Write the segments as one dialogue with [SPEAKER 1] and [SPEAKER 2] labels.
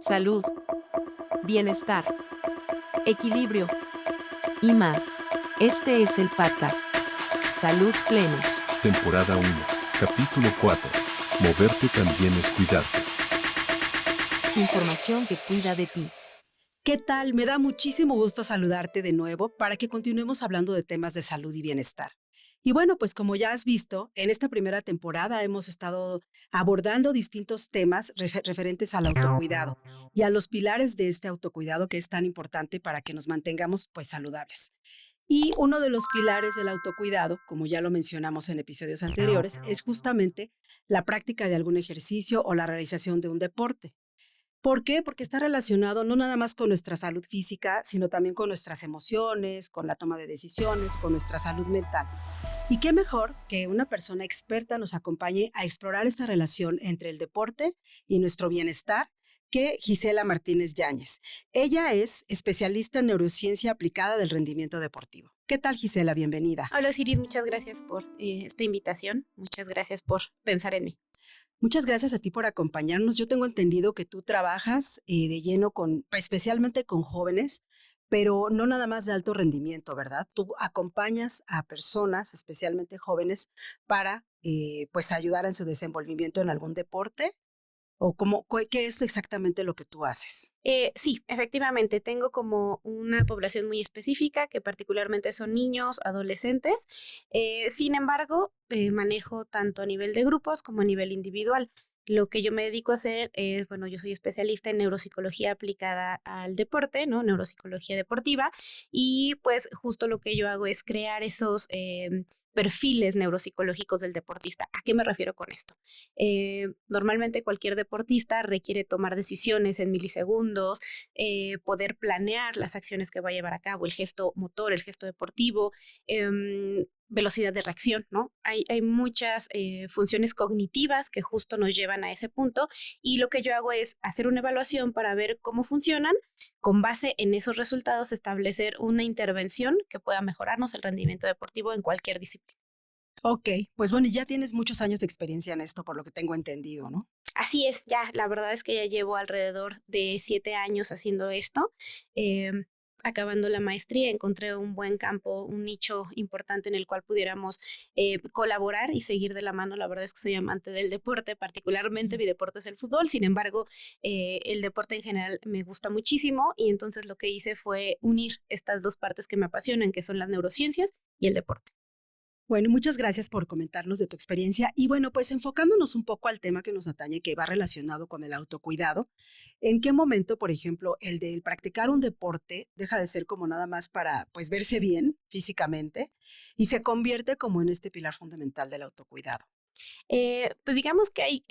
[SPEAKER 1] salud, bienestar, equilibrio y más. Este es el podcast Salud Plenos.
[SPEAKER 2] Temporada 1, capítulo 4. Moverte también es cuidarte.
[SPEAKER 1] Información que cuida de ti.
[SPEAKER 3] ¿Qué tal? Me da muchísimo gusto saludarte de nuevo para que continuemos hablando de temas de salud y bienestar. Y bueno, pues como ya has visto, en esta primera temporada hemos estado abordando distintos temas referentes al autocuidado y a los pilares de este autocuidado que es tan importante para que nos mantengamos pues saludables. Y uno de los pilares del autocuidado, como ya lo mencionamos en episodios anteriores, es justamente la práctica de algún ejercicio o la realización de un deporte. ¿Por qué? Porque está relacionado no nada más con nuestra salud física, sino también con nuestras emociones, con la toma de decisiones, con nuestra salud mental. Y qué mejor que una persona experta nos acompañe a explorar esta relación entre el deporte y nuestro bienestar, que Gisela Martínez Yáñez. Ella es especialista en neurociencia aplicada del rendimiento deportivo. ¿Qué tal, Gisela? Bienvenida.
[SPEAKER 4] Hola, Siris, muchas gracias por esta invitación. Muchas gracias por pensar en mí.
[SPEAKER 3] Muchas gracias a ti por acompañarnos. Yo tengo entendido que tú trabajas de lleno especialmente con jóvenes, pero no nada más de alto rendimiento, ¿verdad? Tú acompañas a personas, especialmente jóvenes, para pues ayudar en su desenvolvimiento en algún deporte o qué es exactamente lo que tú haces.
[SPEAKER 4] Sí, efectivamente, tengo como una población muy específica que particularmente son niños, adolescentes. Sin embargo, manejo tanto a nivel de grupos como a nivel individual. Lo que yo me dedico a hacer es, bueno, yo soy especialista en neuropsicología aplicada al deporte, ¿no? Neuropsicología deportiva. Y pues justo lo que yo hago es crear esos perfiles neuropsicológicos del deportista. ¿A qué me refiero con esto? Normalmente cualquier deportista requiere tomar decisiones en milisegundos, poder planear las acciones que va a llevar a cabo, el gesto motor, el gesto deportivo, velocidad de reacción, ¿no? Hay muchas funciones cognitivas que justo nos llevan a ese punto y lo que yo hago es hacer una evaluación para ver cómo funcionan, con base en esos resultados establecer una intervención que pueda mejorarnos el rendimiento deportivo en cualquier disciplina.
[SPEAKER 3] Ok, pues bueno, ya tienes muchos años de experiencia en esto, por lo que tengo entendido, ¿no?
[SPEAKER 4] Así es, ya, la verdad es que ya llevo alrededor de 7 años haciendo esto. Eh, Acabando la maestría, encontré un buen campo, un nicho importante en el cual pudiéramos colaborar y seguir de la mano. La verdad es que soy amante del deporte, particularmente mi deporte es el fútbol, sin embargo, el deporte en general me gusta muchísimo y entonces lo que hice fue unir estas dos partes que me apasionan, que son las neurociencias y el deporte.
[SPEAKER 3] Bueno, muchas gracias por comentarnos de tu experiencia. Y bueno, pues enfocándonos un poco al tema que nos atañe, que va relacionado con el autocuidado, ¿en qué momento, por ejemplo, el de practicar un deporte deja de ser como nada más para, pues, verse bien físicamente y se convierte como en este pilar fundamental del autocuidado?
[SPEAKER 4] Pues digamos que hay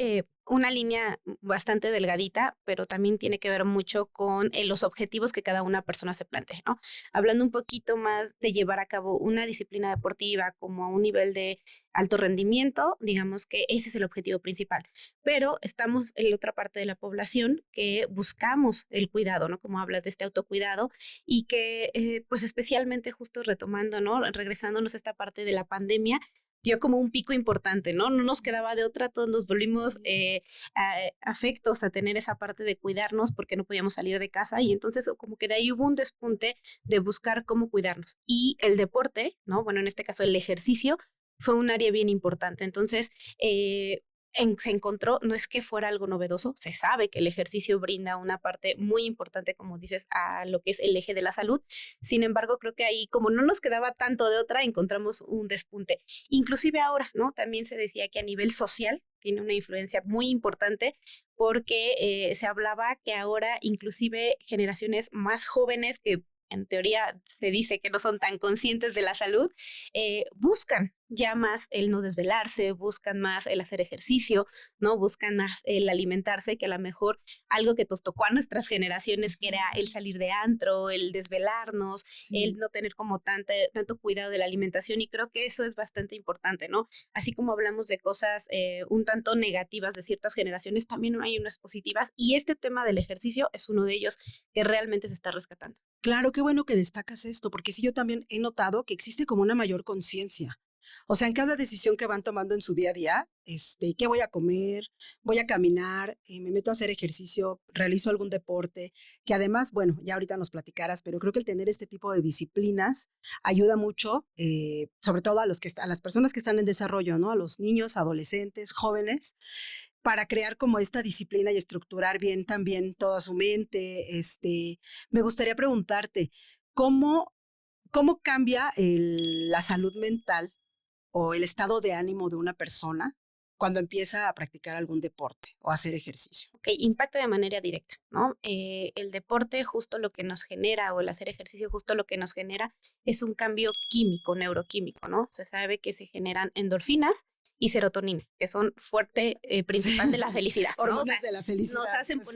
[SPEAKER 4] una línea bastante delgadita, pero también tiene que ver mucho con los objetivos que cada una persona se plantea, ¿no? Hablando un poquito más de llevar a cabo una disciplina deportiva como a un nivel de alto rendimiento, digamos que ese es el objetivo principal. Pero estamos en la otra parte de la población que buscamos el cuidado, ¿no? Como hablas de este autocuidado y que, pues especialmente justo retomando, ¿no? Regresándonos a esta parte de la pandemia, dio como un pico importante, ¿no? No nos quedaba de otra, todos nos volvimos afectos a tener esa parte de cuidarnos porque no podíamos salir de casa y entonces como que de ahí hubo un despunte de buscar cómo cuidarnos. Y el deporte, ¿no? Bueno, en este caso el ejercicio fue un área bien importante. Entonces, se encontró, no es que fuera algo novedoso, se sabe que el ejercicio brinda una parte muy importante, como dices, a lo que es el eje de la salud. Sin embargo, creo que ahí, como no nos quedaba tanto de otra, encontramos un despunte. Inclusive ahora, ¿no? También se decía que a nivel social tiene una influencia muy importante porque se hablaba que ahora inclusive generaciones más jóvenes que en teoría se dice que no son tan conscientes de la salud, buscan ya más el no desvelarse, buscan más el hacer ejercicio, ¿no? Buscan más el alimentarse, que a lo mejor algo que nos tocó a nuestras generaciones, que era el salir de antro, el desvelarnos, el
[SPEAKER 3] Sí.
[SPEAKER 4] no tener como tanto cuidado de la alimentación, y creo que eso es bastante importante, ¿no? Así como hablamos de cosas un tanto negativas de ciertas generaciones, también hay unas positivas, y este tema del ejercicio es uno de ellos que realmente se está rescatando.
[SPEAKER 3] Claro, qué bueno que destacas esto, porque sí, yo también he notado que existe como una mayor conciencia O sea, en cada decisión que van tomando en su día a día, ¿qué voy a comer? Voy a caminar, me meto a hacer ejercicio, realizo algún deporte, que además, bueno, ya ahorita nos platicarás, pero creo que el tener este tipo de disciplinas ayuda mucho, sobre todo a las personas que están en desarrollo, ¿no? A los niños, adolescentes, jóvenes, para crear como esta disciplina y estructurar bien también toda su mente. Me gustaría preguntarte, ¿cómo, cómo cambia la salud mental o el estado de ánimo de una persona cuando empieza a practicar algún deporte o a hacer ejercicio?
[SPEAKER 4] Ok, impacta de manera directa, ¿no? El deporte justo lo que nos genera o el hacer ejercicio justo lo que nos genera es un cambio químico, neuroquímico, ¿no? Se sabe que se generan endorfinas y serotonina, que son fuerte principal de la felicidad, ¿no?
[SPEAKER 3] Hormonas
[SPEAKER 4] O sea,
[SPEAKER 3] de la felicidad.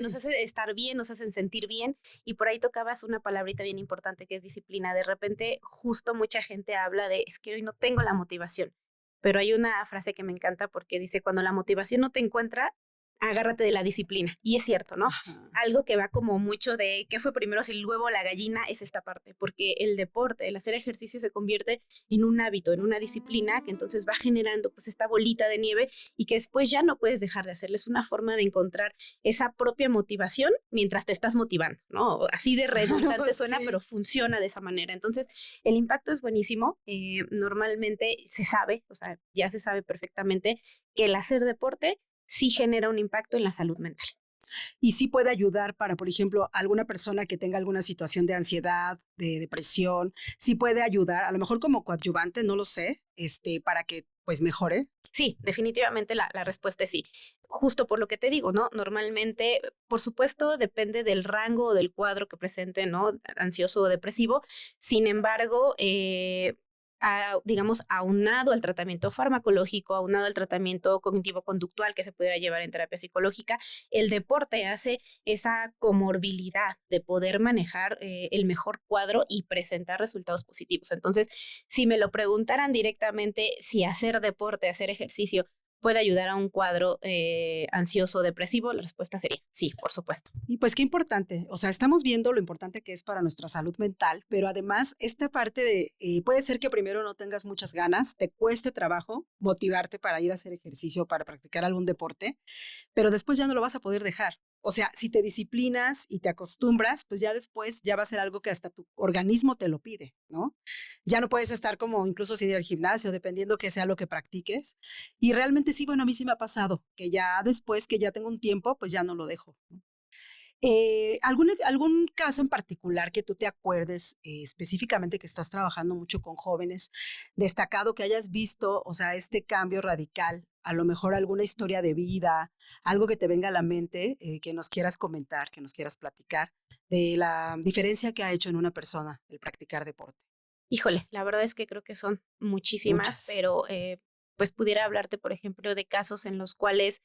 [SPEAKER 4] nos hace estar bien, nos hacen sentir bien, y por ahí tocabas una palabrita bien importante que es disciplina. De repente, justo mucha gente habla de, es que hoy no tengo la motivación, pero hay una frase que me encanta porque dice, cuando la motivación no te encuentra, agárrate de la disciplina. Y es cierto, ¿no?
[SPEAKER 3] Ajá.
[SPEAKER 4] Algo que va como mucho de qué fue primero, si el huevo o la gallina, es esta parte, porque el deporte, el hacer ejercicio se convierte en un hábito, en una disciplina que entonces va generando pues esta bolita de nieve y que después ya no puedes dejar de hacerle. Es una forma de encontrar esa propia motivación mientras te estás motivando, ¿no? Así de redundante suena,
[SPEAKER 3] Sí.
[SPEAKER 4] pero funciona de esa manera. Entonces, el impacto es buenísimo. Normalmente se sabe, o sea, ya se sabe perfectamente que el hacer deporte sí genera un impacto en la salud mental.
[SPEAKER 3] Y sí puede ayudar para, por ejemplo, alguna persona que tenga alguna situación de ansiedad, de depresión, sí puede ayudar, a lo mejor como coadyuvante, no lo sé, para que pues mejore.
[SPEAKER 4] Sí, definitivamente la respuesta es sí. Justo por lo que te digo, ¿no? Normalmente, por supuesto, depende del rango o del cuadro que presente, ¿no? Ansioso o depresivo. Sin embargo, digamos, aunado al tratamiento farmacológico, aunado al tratamiento cognitivo-conductual que se pudiera llevar en terapia psicológica, el deporte hace esa comorbilidad de poder manejar el mejor cuadro y presentar resultados positivos. Entonces, si me lo preguntaran directamente si hacer deporte, hacer ejercicio puede ayudar a un cuadro ansioso o depresivo, la respuesta sería sí, por supuesto.
[SPEAKER 3] Y pues qué importante, o sea, estamos viendo lo importante que es para nuestra salud mental, pero además esta parte de, puede ser que primero no tengas muchas ganas, te cueste trabajo motivarte para ir a hacer ejercicio, para practicar algún deporte, pero después ya no lo vas a poder dejar. O sea, si te disciplinas y te acostumbras, pues ya después ya va a ser algo que hasta tu organismo te lo pide, ¿no? Ya no puedes estar como incluso sin ir al gimnasio, dependiendo que sea lo que practiques. Y realmente sí, bueno, a mí sí me ha pasado, que ya después que ya tengo un tiempo, pues ya no lo dejo, ¿no? ¿Algún caso en particular que tú te acuerdes específicamente que estás trabajando mucho con jóvenes, destacado que hayas visto, o sea, este cambio radical, a lo mejor alguna historia de vida, algo que te venga a la mente, que nos quieras comentar, que nos quieras platicar, de la diferencia que ha hecho en una persona el practicar deporte?
[SPEAKER 4] Híjole, la verdad es que creo que son muchísimas,
[SPEAKER 3] Muchas.
[SPEAKER 4] pero pues pudiera hablarte, por ejemplo, de casos en los cuales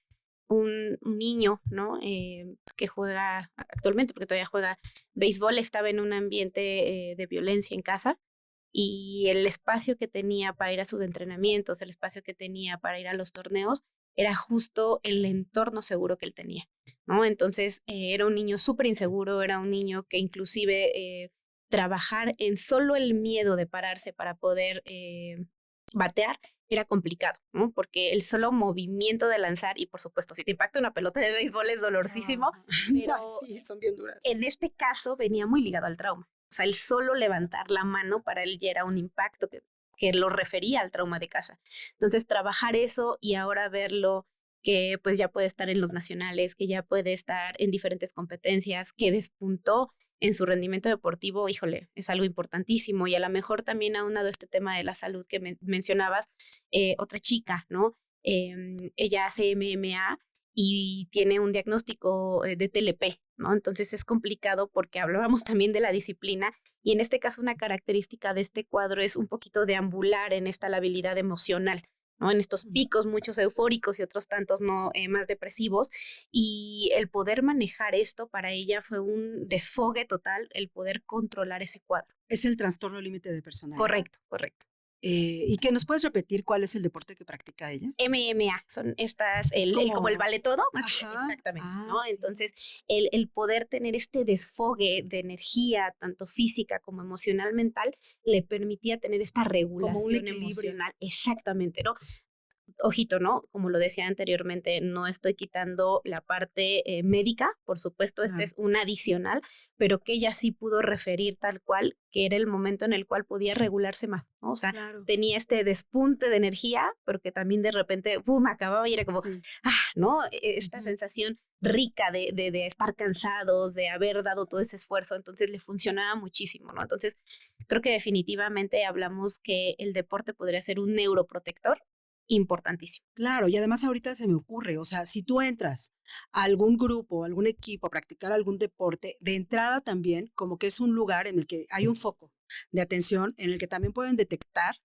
[SPEAKER 4] un niño, ¿no? Que juega actualmente, porque todavía juega béisbol, estaba en un ambiente de violencia en casa y el espacio que tenía para ir a sus entrenamientos, el espacio que tenía para ir a los torneos, era justo el entorno seguro que él tenía, ¿no? Entonces, era un niño súper inseguro, era un niño que inclusive trabajar en solo el miedo de pararse para poder batear era complicado, ¿no? Porque el solo movimiento de lanzar, y por supuesto, si te impacta una pelota de béisbol es dolorosísimo,
[SPEAKER 3] Ah, ya
[SPEAKER 4] pero
[SPEAKER 3] sí, son bien duras.
[SPEAKER 4] en este caso venía muy ligado al trauma. O sea, el solo levantar la mano para él ya era un impacto que lo refería al trauma de casa. Entonces, trabajar eso y ahora verlo que pues ya puede estar en los nacionales, que ya puede estar en diferentes competencias, que despuntó en su rendimiento deportivo, híjole, es algo importantísimo. Y a lo mejor también aunado este tema de la salud que mencionabas, otra chica, ¿no? Ella hace MMA y tiene un diagnóstico de TLP, ¿no? Entonces es complicado porque hablábamos también de la disciplina y en este caso una característica de este cuadro es un poquito deambular en esta labilidad emocional, ¿no? En estos picos, muchos eufóricos y otros tantos no más depresivos. Y el poder manejar esto para ella fue un desfogue total, el poder controlar ese cuadro.
[SPEAKER 3] Es el trastorno límite de personalidad.
[SPEAKER 4] Correcto, correcto.
[SPEAKER 3] ¿Y que nos puedes repetir cuál es el deporte que practica ella?
[SPEAKER 4] MMA, son estas,
[SPEAKER 3] Es
[SPEAKER 4] como el
[SPEAKER 3] como,
[SPEAKER 4] vale todo,
[SPEAKER 3] ajá,
[SPEAKER 4] exactamente, ¿no?
[SPEAKER 3] sí,
[SPEAKER 4] Entonces, el poder tener este desfogue de energía, tanto física como emocional, mental, le permitía tener esta
[SPEAKER 3] como un
[SPEAKER 4] regulación
[SPEAKER 3] equilibrio.
[SPEAKER 4] emocional, exactamente, ¿no? Ojito, ¿no? Como lo decía anteriormente, no estoy quitando la parte médica, por supuesto, este
[SPEAKER 3] Claro,
[SPEAKER 4] es un adicional, pero que ella sí pudo referir tal cual, que era el momento en el cual podía regularse más, ¿no? O sea,
[SPEAKER 3] claro,
[SPEAKER 4] tenía este despunte de energía, pero que también de repente, ¡pum!, acababa y era como,
[SPEAKER 3] sí.
[SPEAKER 4] ¿no? Esta
[SPEAKER 3] Ujú.
[SPEAKER 4] sensación rica de estar cansados, de haber dado todo ese esfuerzo, entonces le funcionaba muchísimo, ¿no? Entonces, creo que definitivamente hablamos que el deporte podría ser un neuroprotector importantísimo.
[SPEAKER 3] Claro, y además ahorita se me ocurre, o sea, si tú entras a algún grupo, algún equipo a practicar algún deporte, de entrada también como que es un lugar en el que hay un foco de atención en el que también pueden detectar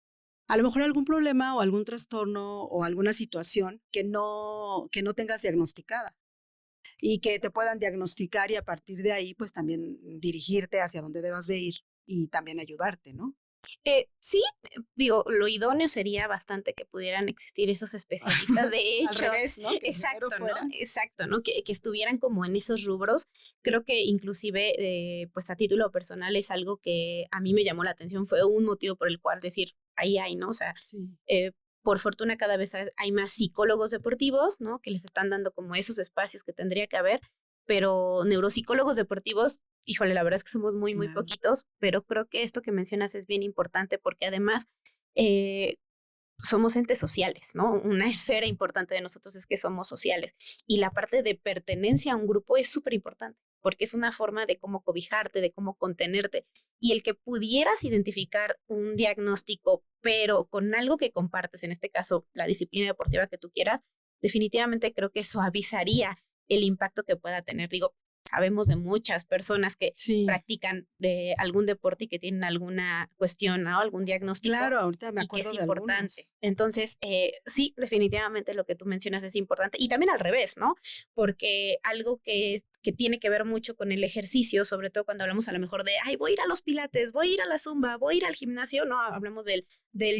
[SPEAKER 3] a lo mejor algún problema o algún trastorno o alguna situación que no tengas diagnosticada y que te puedan diagnosticar y a partir de ahí pues también dirigirte hacia donde debas de ir y también ayudarte, ¿no?
[SPEAKER 4] Sí, digo, lo idóneo sería bastante que pudieran existir esos especialistas. De
[SPEAKER 3] Al
[SPEAKER 4] hecho,
[SPEAKER 3] revés, ¿no? Que primero
[SPEAKER 4] exacto, ¿no?
[SPEAKER 3] fuera.
[SPEAKER 4] Exacto, ¿no? Que estuvieran como en esos rubros. Creo que inclusive, pues a título personal es algo que a mí me llamó la atención. Fue un motivo por el cual decir, ahí hay, ¿no? O sea,
[SPEAKER 3] Sí,
[SPEAKER 4] por fortuna cada vez hay más psicólogos deportivos, ¿no? Que les están dando como esos espacios que tendría que haber, pero neuropsicólogos deportivos, híjole, la verdad es que somos muy, muy
[SPEAKER 3] claro.
[SPEAKER 4] poquitos, pero creo que esto que mencionas es bien importante porque además eh, somos entes sociales, ¿no? Una esfera importante de nosotros es que somos sociales y la parte de pertenencia a un grupo es súper importante porque es una forma de cómo cobijarte, de cómo contenerte y el que pudieras identificar un diagnóstico, pero con algo que compartes, en este caso la disciplina deportiva que tú quieras, definitivamente creo que suavizaría el impacto que pueda tener. Digo, sabemos de muchas personas que
[SPEAKER 3] Sí,
[SPEAKER 4] practican algún deporte y que tienen alguna cuestión, ¿no? Algún diagnóstico
[SPEAKER 3] claro, ahorita me
[SPEAKER 4] y que es
[SPEAKER 3] acuerdo de
[SPEAKER 4] importante.
[SPEAKER 3] algunos.
[SPEAKER 4] Entonces, sí, definitivamente lo que tú mencionas es importante. Y también al revés, ¿no? Porque algo que tiene que ver mucho con el ejercicio, sobre todo cuando hablamos a lo mejor de, ay, voy a ir a los pilates, voy a ir a la zumba, voy a ir al gimnasio, ¿no? Hablamos del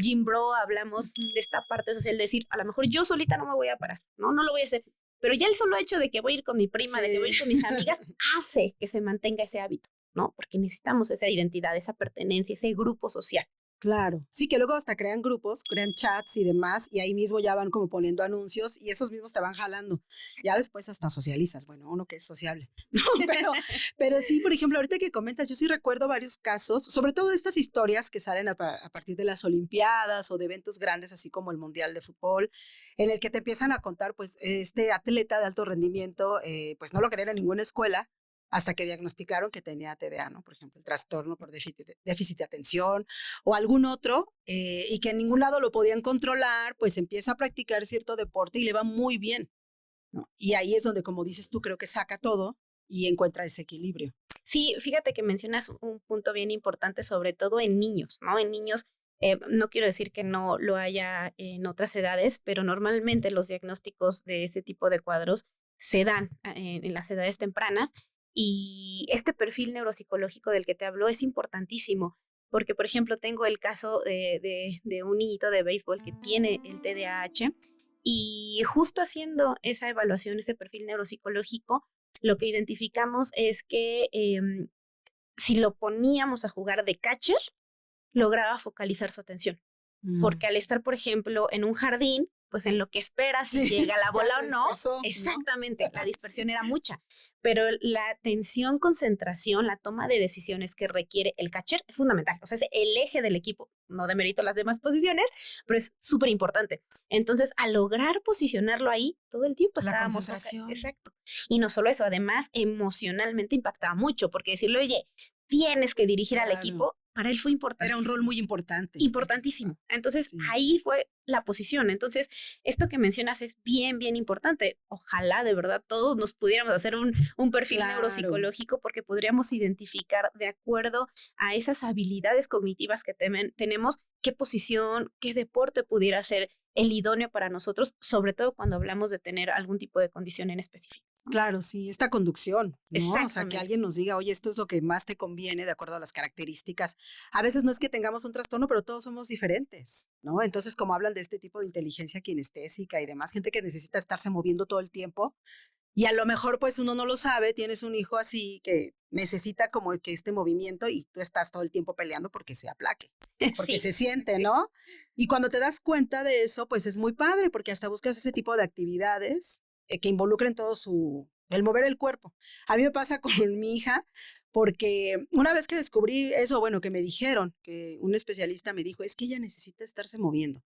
[SPEAKER 4] gym bro, hablamos
[SPEAKER 3] Ujú.
[SPEAKER 4] de esta parte social, decir, a lo mejor yo solita no me voy a parar, ¿no? No lo voy a hacer. Pero ya el solo hecho de que voy a ir con mi prima, de que voy
[SPEAKER 3] Sí,
[SPEAKER 4] a ir con mis amigas, hace que se mantenga ese hábito, ¿no? Porque necesitamos esa identidad, esa pertenencia, ese grupo social.
[SPEAKER 3] claro. Sí, que luego hasta crean grupos, crean chats y demás, y ahí mismo ya van como poniendo anuncios y esos mismos te van jalando. Ya después hasta socializas, bueno, uno que es sociable, ¿no? Pero sí, por ejemplo, ahorita que comentas, yo sí recuerdo varios casos, sobre todo estas historias que salen a partir de las Olimpiadas o de eventos grandes, así como el Mundial de Fútbol, en el que te empiezan a contar, pues, este atleta de alto rendimiento, pues no lo querían en ninguna escuela, hasta que diagnosticaron que tenía TDA, ¿no? Por ejemplo, el trastorno por déficit de atención o algún otro, y que en ningún lado lo podían controlar, pues empieza a practicar cierto deporte y le va muy bien, ¿no? Y ahí es donde, como dices tú, creo que saca todo y encuentra ese equilibrio.
[SPEAKER 4] Sí, fíjate que mencionas un punto bien importante, sobre todo en niños, ¿no? En niños, no quiero decir que no lo haya en otras edades, pero normalmente los diagnósticos de ese tipo de cuadros se dan en las edades tempranas y este perfil neuropsicológico del que te hablo es importantísimo. Porque, por ejemplo, tengo el caso de un niñito de béisbol que tiene el TDAH y justo haciendo esa evaluación, ese perfil neuropsicológico, lo que identificamos es que si lo poníamos a jugar de catcher, lograba focalizar su atención.
[SPEAKER 3] Mm.
[SPEAKER 4] Porque al estar, por ejemplo, en un jardín, pues en lo que espera si
[SPEAKER 3] Sí,
[SPEAKER 4] llega la
[SPEAKER 3] ya
[SPEAKER 4] bola
[SPEAKER 3] se
[SPEAKER 4] o no,
[SPEAKER 3] dispersó, ¿no?
[SPEAKER 4] exactamente, la
[SPEAKER 3] Sí,
[SPEAKER 4] dispersión era mucha. Pero la atención, concentración, la toma de decisiones que requiere el catcher es fundamental. O sea, es el eje del equipo. No demerito las demás posiciones, pero es súper importante. Entonces, al lograr posicionarlo ahí, todo el tiempo
[SPEAKER 3] la
[SPEAKER 4] estábamos
[SPEAKER 3] concentración,
[SPEAKER 4] exacto. Y no solo eso, además, emocionalmente impactaba mucho, porque decirle, oye, tienes que dirigir al
[SPEAKER 3] claro.
[SPEAKER 4] equipo, para él fue
[SPEAKER 3] Era un rol
[SPEAKER 4] importantísimo.
[SPEAKER 3] muy importante.
[SPEAKER 4] Importantísimo. Entonces,
[SPEAKER 3] Sí,
[SPEAKER 4] ahí fue la posición. Entonces, esto que mencionas es bien, bien importante. Ojalá de verdad todos nos pudiéramos hacer un perfil
[SPEAKER 3] claro.
[SPEAKER 4] neuropsicológico porque podríamos identificar de acuerdo a esas habilidades cognitivas que tenemos, qué posición, qué deporte pudiera ser el idóneo para nosotros, sobre todo cuando hablamos de tener algún tipo de condición en específico.
[SPEAKER 3] Claro, sí, esta conducción, ¿no? O sea, que
[SPEAKER 4] Exactamente.
[SPEAKER 3] alguien nos diga, oye, esto es lo que más te conviene de acuerdo a las características. A veces no es que tengamos un trastorno, pero todos somos diferentes, ¿no? Entonces, como hablan de este tipo de inteligencia kinestésica y demás, gente que necesita estarse moviendo todo el tiempo, y a lo mejor pues uno no lo sabe, tienes un hijo así que necesita como que este movimiento y tú estás todo el tiempo peleando porque se aplaque, porque
[SPEAKER 4] Sí,
[SPEAKER 3] se siente,
[SPEAKER 4] sí.
[SPEAKER 3] ¿no? Y cuando te das cuenta de eso, pues es muy padre porque hasta buscas ese tipo de actividades que involucren todo el mover el cuerpo. A mí me pasa con mi hija porque una vez que descubrí eso, bueno, que me dijeron, que un especialista me dijo, es que ella necesita estarse moviendo,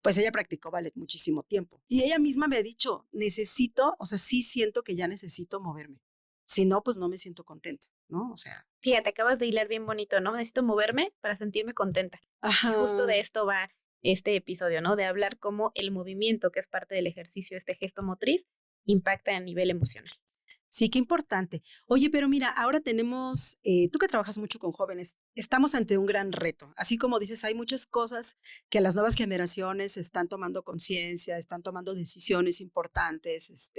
[SPEAKER 3] pues ella practicó ballet muchísimo tiempo. Y ella misma me ha dicho, necesito, o sea, sí siento que ya necesito moverme. Si no, pues no me siento contenta, ¿no? O sea,
[SPEAKER 4] Fíjate, acabas de hilar bien bonito, ¿no? Necesito moverme para sentirme contenta. Y justo de
[SPEAKER 3] ajá.
[SPEAKER 4] esto va este episodio, ¿no? De hablar cómo el movimiento, que es parte del ejercicio, este gesto motriz, impacta a nivel emocional.
[SPEAKER 3] Sí, qué importante. Oye, pero mira, ahora tenemos, tú que trabajas mucho con jóvenes, estamos ante un gran reto. Así como dices, hay muchas cosas que las nuevas generaciones están tomando conciencia, están tomando decisiones importantes.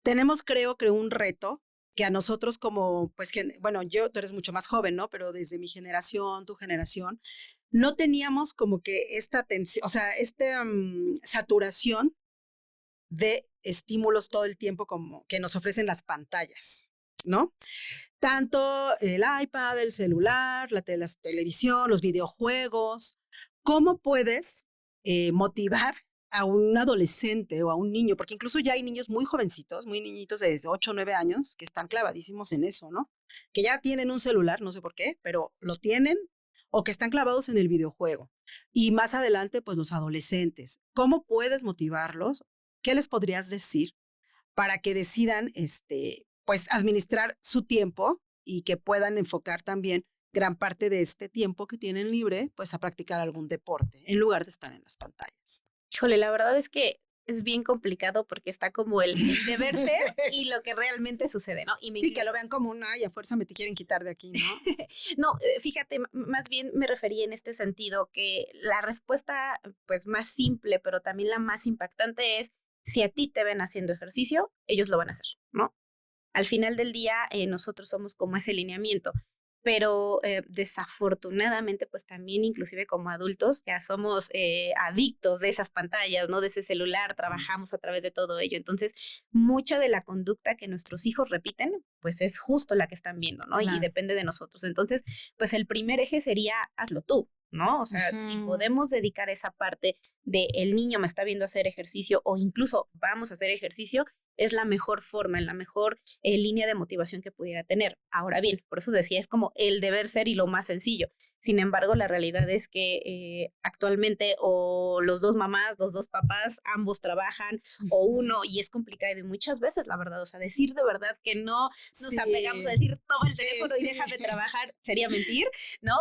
[SPEAKER 3] Tenemos, creo, un reto que a nosotros como, pues, bueno, tú eres mucho más joven, ¿no? Pero desde mi generación, tu generación, no teníamos como que esta atención, o sea, esta saturación de estímulos todo el tiempo como que nos ofrecen las pantallas, ¿no? Tanto el iPad, el celular, la televisión, los videojuegos. ¿Cómo puedes motivar a un adolescente o a un niño? Porque incluso ya hay niños muy jovencitos, muy niñitos de 8 o 9 años, que están clavadísimos en eso, ¿no? Que ya tienen un celular, no sé por qué, pero lo tienen o que están clavados en el videojuego. Y más adelante, pues los adolescentes. ¿Cómo puedes motivarlos? ¿Qué les podrías decir para que decidan, pues, administrar su tiempo y que puedan enfocar también gran parte de este tiempo que tienen libre, pues, a practicar algún deporte en lugar de estar en las pantallas?
[SPEAKER 4] Híjole, la verdad es que es bien complicado porque está como el deber ser y lo que realmente sucede, ¿no? Y me
[SPEAKER 3] Sí, que lo
[SPEAKER 4] incluyo.
[SPEAKER 3] vean como una y a fuerza me te quieren quitar de aquí, ¿no?
[SPEAKER 4] No, fíjate, más bien me refería en este sentido que la respuesta, pues más simple, pero también la más impactante es, si a ti te ven haciendo ejercicio, ellos lo van a hacer, ¿no? Al final del día, nosotros somos como ese lineamiento, pero desafortunadamente, pues también inclusive como adultos ya somos adictos de esas pantallas, ¿no? De ese celular,
[SPEAKER 3] Sí,
[SPEAKER 4] trabajamos a través de todo ello. Entonces, mucha de la conducta que nuestros hijos repiten, pues es justo la que están viendo, ¿no? Y
[SPEAKER 3] claro.
[SPEAKER 4] depende de nosotros. Entonces, pues el primer eje sería, hazlo tú. ¿No? O sea, si
[SPEAKER 3] Ujú.
[SPEAKER 4] podemos dedicar esa parte de el niño me está viendo hacer ejercicio o incluso vamos a hacer ejercicio, es la mejor forma, la mejor línea de motivación que pudiera tener. Ahora bien, por eso decía, es como el deber ser y lo más sencillo. Sin embargo, la realidad es que actualmente o los dos mamás, los dos papás, ambos trabajan o uno y es complicado y muchas veces, la verdad, o sea, decir de verdad que no nos apegamos a
[SPEAKER 3] Sí,
[SPEAKER 4] decir toma el
[SPEAKER 3] sí,
[SPEAKER 4] teléfono y
[SPEAKER 3] sí.
[SPEAKER 4] déjame trabajar, sería mentir, ¿no?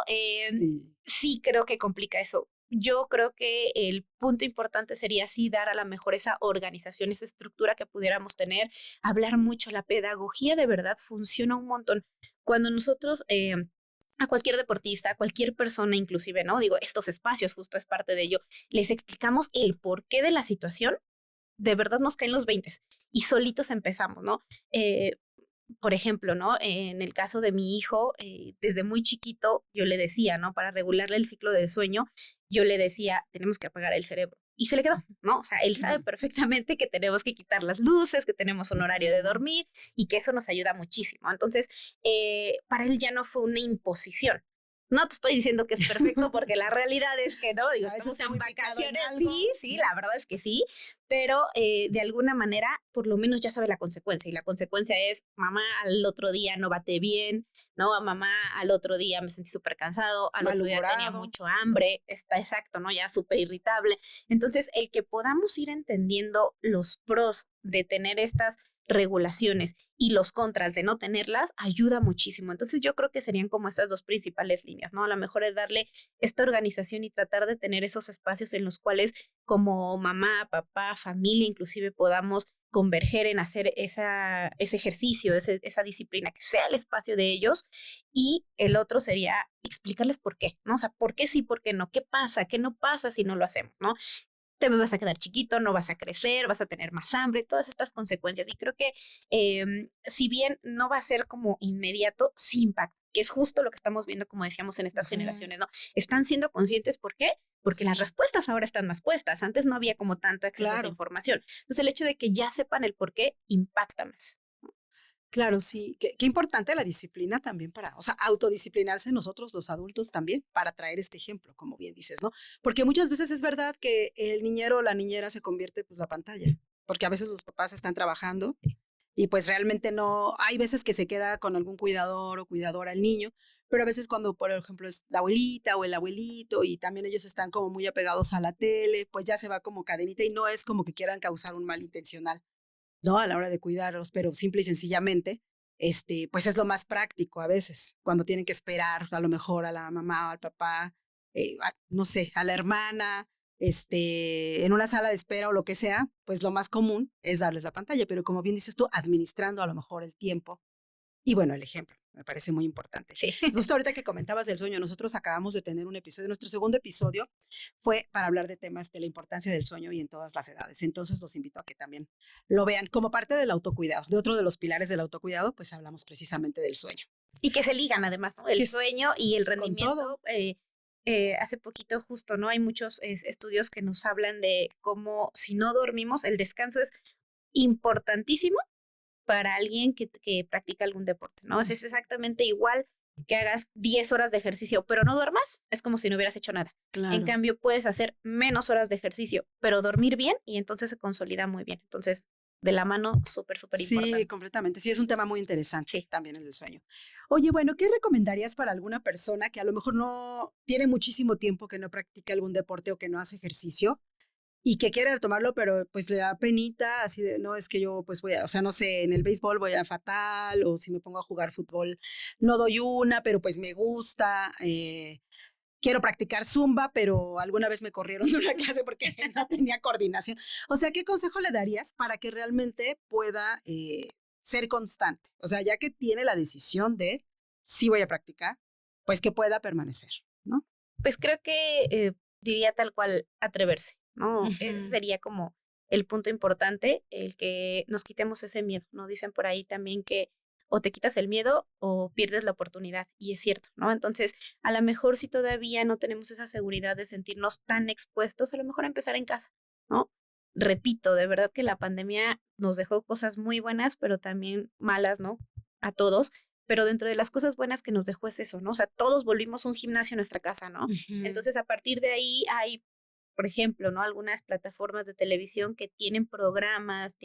[SPEAKER 3] Sí,
[SPEAKER 4] Sí creo que complica eso. Yo creo que el punto importante sería sí dar a la mejor esa organización, esa estructura que pudiéramos tener, hablar mucho. La pedagogía de verdad funciona un montón. Cuando nosotros a cualquier deportista, a cualquier persona inclusive, ¿no? Digo, estos espacios justo es parte de ello, les explicamos el porqué de la situación, de verdad nos caen los 20 y solitos empezamos, ¿no? Eh, por ejemplo, ¿no? En el caso de mi hijo, desde muy chiquito, yo le decía, ¿no? Para regularle el ciclo del sueño, yo le decía, tenemos que apagar el cerebro. Y se le quedó, ¿no? O sea, él sabe
[SPEAKER 3] ujú,
[SPEAKER 4] perfectamente que tenemos que quitar las luces, que tenemos un horario de
[SPEAKER 3] ujú.
[SPEAKER 4] dormir y que eso nos ayuda muchísimo. Entonces, para él ya no fue una imposición. No te estoy diciendo que es perfecto porque la realidad es que no, digo,
[SPEAKER 3] A veces
[SPEAKER 4] estamos
[SPEAKER 3] está
[SPEAKER 4] en
[SPEAKER 3] muy picado en
[SPEAKER 4] vacaciones,
[SPEAKER 3] algo,
[SPEAKER 4] sí, sí,
[SPEAKER 3] sí.
[SPEAKER 4] la verdad es que sí, pero de alguna manera por lo menos ya sabe la consecuencia y la consecuencia es mamá al otro día no bate bien, ¿no? A mamá al otro día me sentí súper cansado, al otro día tenía
[SPEAKER 3] Malhumorado.
[SPEAKER 4] mucho hambre, está exacto, ¿no? Ya súper irritable. Entonces, el que podamos ir entendiendo los pros de tener estas regulaciones y los contras de no tenerlas ayuda muchísimo. Entonces yo creo que serían como esas dos principales líneas, ¿no? A lo mejor es darle esta organización y tratar de tener esos espacios en los cuales como mamá, papá, familia, inclusive podamos converger en hacer ese ejercicio, esa disciplina, que sea el espacio de ellos. Y el otro sería explicarles por qué, ¿no? O sea, por qué sí, por qué no, qué pasa, qué no pasa si no lo hacemos, ¿no? te vas a quedar chiquito, no vas a crecer, vas a tener más hambre, todas estas consecuencias. Y creo que si bien no va a ser como inmediato, sí impacta, que es justo lo que estamos viendo, como decíamos, en estas generaciones, ¿no? Están siendo conscientes, ¿por qué? Porque las respuestas ahora están más puestas. Antes no había como tanto acceso a esa información. Entonces, el hecho de que ya sepan el por qué impacta más.
[SPEAKER 3] Claro, sí. Qué importante la disciplina también o sea, autodisciplinarse nosotros los adultos también para traer este ejemplo, como bien dices, ¿no? Porque muchas veces es verdad que el niñero o la niñera se convierte pues la pantalla, porque a veces los papás están trabajando y pues realmente no, hay veces que se queda con algún cuidador o cuidadora el niño, pero a veces cuando, por ejemplo, es la abuelita o el abuelito y también ellos están como muy apegados a la tele, pues ya se va como cadenita y no es como que quieran causar un mal intencional, ¿no? A la hora de cuidarlos, pero simple y sencillamente, pues es lo más práctico a veces, cuando tienen que esperar a lo mejor a la mamá o al papá, no sé, a la hermana, en una sala de espera o lo que sea, pues lo más común es darles la pantalla, pero como bien dices tú, administrando a lo mejor el tiempo y bueno, el ejemplo, me parece muy importante.
[SPEAKER 4] Sí.
[SPEAKER 3] Justo ahorita que comentabas del sueño, nosotros acabamos de tener un episodio, nuestro segundo episodio fue para hablar de temas de la importancia del sueño y en todas las edades. Entonces los invito a que también lo vean como parte del autocuidado. De otro de los pilares del autocuidado, pues hablamos precisamente del sueño.
[SPEAKER 4] Y que se ligan además, ¿no? El sueño y el rendimiento. Hace poquito justo, ¿no? Hay muchos estudios que nos hablan de cómo si no dormimos, el descanso es importantísimo para alguien que practica algún deporte, ¿no? O sea, es exactamente igual que hagas 10 horas de ejercicio, pero no duermas, es como si no hubieras hecho nada.
[SPEAKER 3] Claro.
[SPEAKER 4] En cambio, puedes hacer menos horas de ejercicio, pero dormir bien y entonces se consolida muy bien. Entonces, de la mano, súper importante.
[SPEAKER 3] Sí, completamente. Sí, es un tema muy interesante
[SPEAKER 4] Sí.
[SPEAKER 3] también el del sueño. Oye, bueno, ¿qué recomendarías para alguna persona que a lo mejor no tiene muchísimo tiempo que no practica algún deporte o que no hace ejercicio? Y que quiere retomarlo, pero pues le da penita, así de, no, es que yo pues voy a, o sea, no sé, en el béisbol voy a fatal, o si me pongo a jugar fútbol, no doy una, pero pues me gusta, quiero practicar zumba, pero alguna vez me corrieron de una clase porque no tenía coordinación. O sea, ¿qué consejo le darías para que realmente pueda ser constante? O sea, ya que tiene la decisión de sí voy a practicar, pues que pueda permanecer, ¿no?
[SPEAKER 4] Pues creo que diría tal cual atreverse, ¿no? Ese sería como el punto importante, el que nos quitemos ese miedo, ¿no? Dicen por ahí también que o te quitas el miedo o pierdes la oportunidad, y es cierto, ¿no? Entonces, a lo mejor si todavía no tenemos esa seguridad de sentirnos tan expuestos, a lo mejor empezar en casa, ¿no? Repito, de verdad que la pandemia nos dejó cosas muy buenas, pero también malas, ¿no? A todos. Pero dentro de las cosas buenas que nos dejó es eso, ¿no? O sea, todos volvimos un gimnasio a nuestra casa, ¿no? Entonces, a partir de ahí hay, por ejemplo, ¿no? Algunas plataformas de televisión que tienen programas,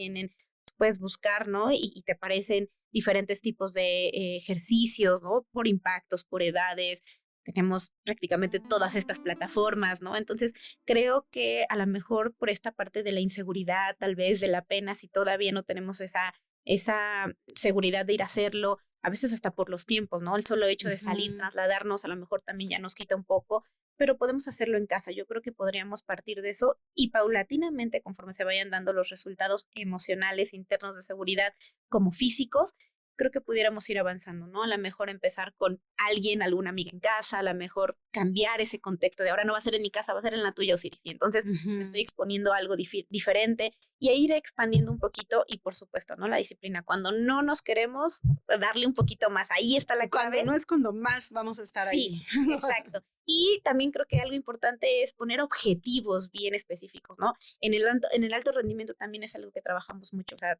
[SPEAKER 4] puedes buscar, ¿no? Y te aparecen diferentes tipos de ejercicios, ¿no? Por impactos, por edades. Tenemos prácticamente todas estas plataformas, ¿no? Entonces, creo que a lo mejor por esta parte de la inseguridad, tal vez de la pena, si todavía no tenemos esa seguridad de ir a hacerlo, a veces hasta por los tiempos, ¿no? El solo hecho de salir, trasladarnos, a lo mejor también ya nos quita un poco, pero podemos hacerlo en casa. Yo creo que podríamos partir de eso y paulatinamente, conforme se vayan dando los resultados emocionales internos de seguridad como físicos, creo que pudiéramos ir avanzando, ¿no? A lo mejor empezar con alguien, alguna amiga en casa, a lo mejor cambiar ese contexto de ahora no va a ser en mi casa, va a ser en la tuya, Osiris. Y entonces me estoy exponiendo a algo diferente y a ir expandiendo un poquito y por supuesto, ¿no? La disciplina. Cuando no nos queremos, darle un poquito más. Ahí está la clave.
[SPEAKER 3] Cuando no es cuando más vamos a estar ahí.
[SPEAKER 4] Sí, exacto. Y también creo que algo importante es poner objetivos bien específicos, ¿no? En el alto rendimiento también es algo que trabajamos mucho. O sea,